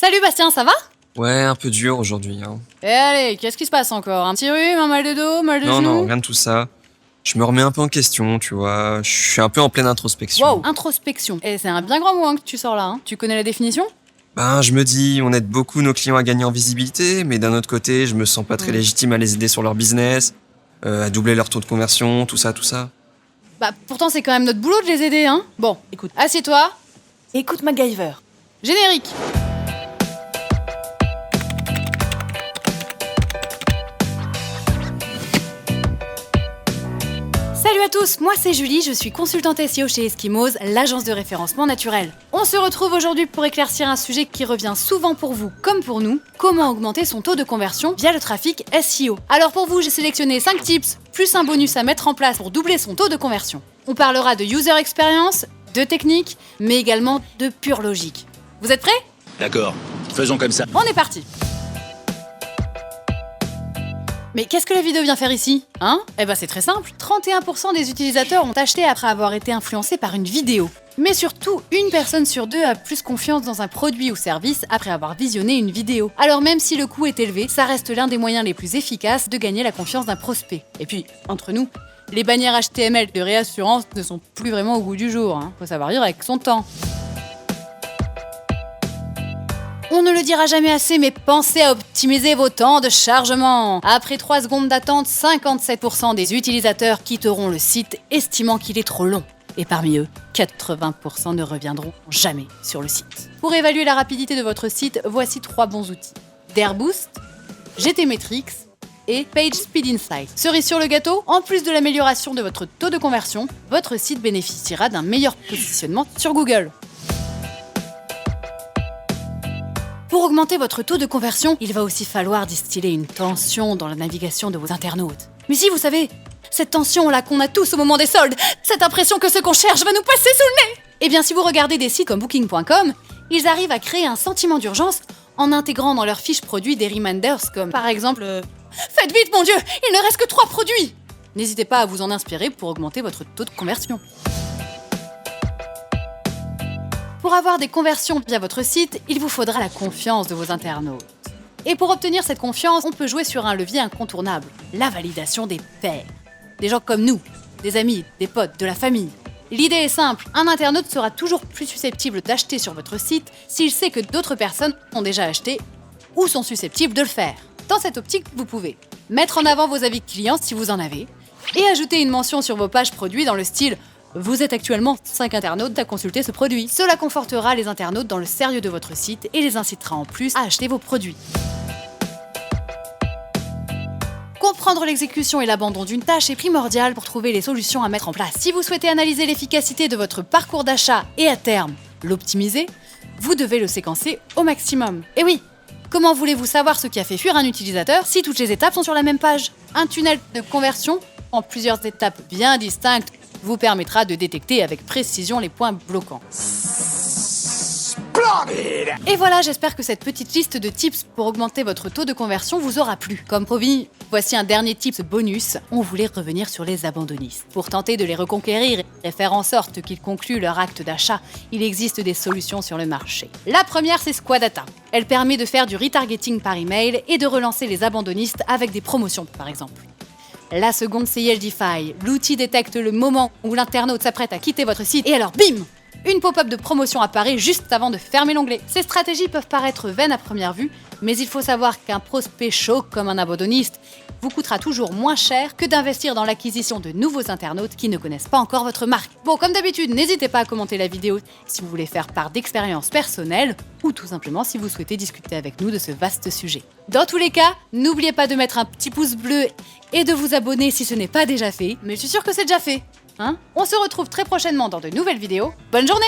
Salut Bastien, ça va? Ouais, un peu dur aujourd'hui, hein. Et allez, qu'est-ce qui se passe encore? Un petit rhume, un mal de dos, mal de Non, genou? non, rien de tout ça. Je me remets un peu en question, tu vois. Je suis un peu en pleine introspection. Wow, introspection. Et c'est un bien grand mot hein, que tu sors là, hein. Tu connais la définition? Ben, je me dis, on aide beaucoup nos clients à gagner en visibilité, mais d'un autre côté, je me sens pas très légitime à les aider sur leur business, à doubler leur taux de conversion, tout ça. Bah pourtant c'est quand même notre boulot de les aider, hein. Bon, écoute, assieds-toi. Écoute MacGyver. Générique. Salut à tous, moi c'est Julie, je suis consultante SEO chez Eskimos, l'agence de référencement naturel. On se retrouve aujourd'hui pour éclaircir un sujet qui revient souvent pour vous comme pour nous, comment augmenter son taux de conversion via le trafic SEO. Alors pour vous, j'ai sélectionné 5 tips, plus un bonus à mettre en place pour doubler son taux de conversion. On parlera de user experience, de technique, mais également de pure logique. Vous êtes prêts? D'accord, faisons comme ça. On est parti. Mais qu'est-ce que la vidéo vient faire ici? Hein? Eh ben c'est très simple. 31% des utilisateurs ont acheté après avoir été influencés par une vidéo. Mais surtout, une personne sur deux a plus confiance dans un produit ou service après avoir visionné une vidéo. Alors même si le coût est élevé, ça reste l'un des moyens les plus efficaces de gagner la confiance d'un prospect. Et puis, entre nous, les bannières HTML de réassurance ne sont plus vraiment au goût du jour. Hein. Faut savoir vivre avec son temps. On ne le dira jamais assez, mais pensez à optimiser vos temps de chargement. Après 3 secondes d'attente, 57% des utilisateurs quitteront le site estimant qu'il est trop long. Et parmi eux, 80% ne reviendront jamais sur le site. Pour évaluer la rapidité de votre site, voici 3 bons outils. Dairboost, GTmetrix et PageSpeed Insight. Cerise sur le gâteau, en plus de l'amélioration de votre taux de conversion, votre site bénéficiera d'un meilleur positionnement sur Google. Pour augmenter votre taux de conversion, il va aussi falloir distiller une tension dans la navigation de vos internautes. Mais si vous savez, cette tension là qu'on a tous au moment des soldes, cette impression que ce qu'on cherche va nous passer sous le nez. Eh bien si vous regardez des sites comme Booking.com, ils arrivent à créer un sentiment d'urgence en intégrant dans leurs fiches produits des reminders comme par exemple Faites vite mon Dieu, il ne reste que 3 produits. N'hésitez pas à vous en inspirer pour augmenter votre taux de conversion. Pour avoir des conversions via votre site, il vous faudra la confiance de vos internautes. Et pour obtenir cette confiance, on peut jouer sur un levier incontournable, la validation des pairs. Des gens comme nous, des amis, des potes, de la famille. L'idée est simple, un internaute sera toujours plus susceptible d'acheter sur votre site s'il sait que d'autres personnes ont déjà acheté ou sont susceptibles de le faire. Dans cette optique, vous pouvez mettre en avant vos avis clients si vous en avez et ajouter une mention sur vos pages produits dans le style « Vous êtes actuellement 5 internautes à consulter ce produit ». Cela confortera les internautes dans le sérieux de votre site et les incitera en plus à acheter vos produits. Comprendre l'exécution et l'abandon d'une tâche est primordial pour trouver les solutions à mettre en place. Si vous souhaitez analyser l'efficacité de votre parcours d'achat et à terme l'optimiser, vous devez le séquencer au maximum. Et oui, comment voulez-vous savoir ce qui a fait fuir un utilisateur si toutes les étapes sont sur la même page? Un tunnel de conversion en plusieurs étapes bien distinctes vous permettra de détecter avec précision les points bloquants. Et voilà, j'espère que cette petite liste de tips pour augmenter votre taux de conversion vous aura plu. Comme promis, voici un dernier tips bonus. On voulait revenir sur les abandonnistes. Pour tenter de les reconquérir et faire en sorte qu'ils concluent leur acte d'achat, il existe des solutions sur le marché. La première, c'est Squadata. Elle permet de faire du retargeting par email et de relancer les abandonnistes avec des promotions, par exemple. La seconde, c'est Yeldify. L'outil détecte le moment où l'internaute s'apprête à quitter votre site et alors bim! Une pop-up de promotion apparaît juste avant de fermer l'onglet. Ces stratégies peuvent paraître vaines à première vue, mais il faut savoir qu'un prospect chaud comme un abandonniste vous coûtera toujours moins cher que d'investir dans l'acquisition de nouveaux internautes qui ne connaissent pas encore votre marque. Bon, comme d'habitude, n'hésitez pas à commenter la vidéo si vous voulez faire part d'expériences personnelles ou tout simplement si vous souhaitez discuter avec nous de ce vaste sujet. Dans tous les cas, n'oubliez pas de mettre un petit pouce bleu et de vous abonner si ce n'est pas déjà fait, mais je suis sûre que c'est déjà fait. On se retrouve très prochainement dans de nouvelles vidéos. Bonne journée!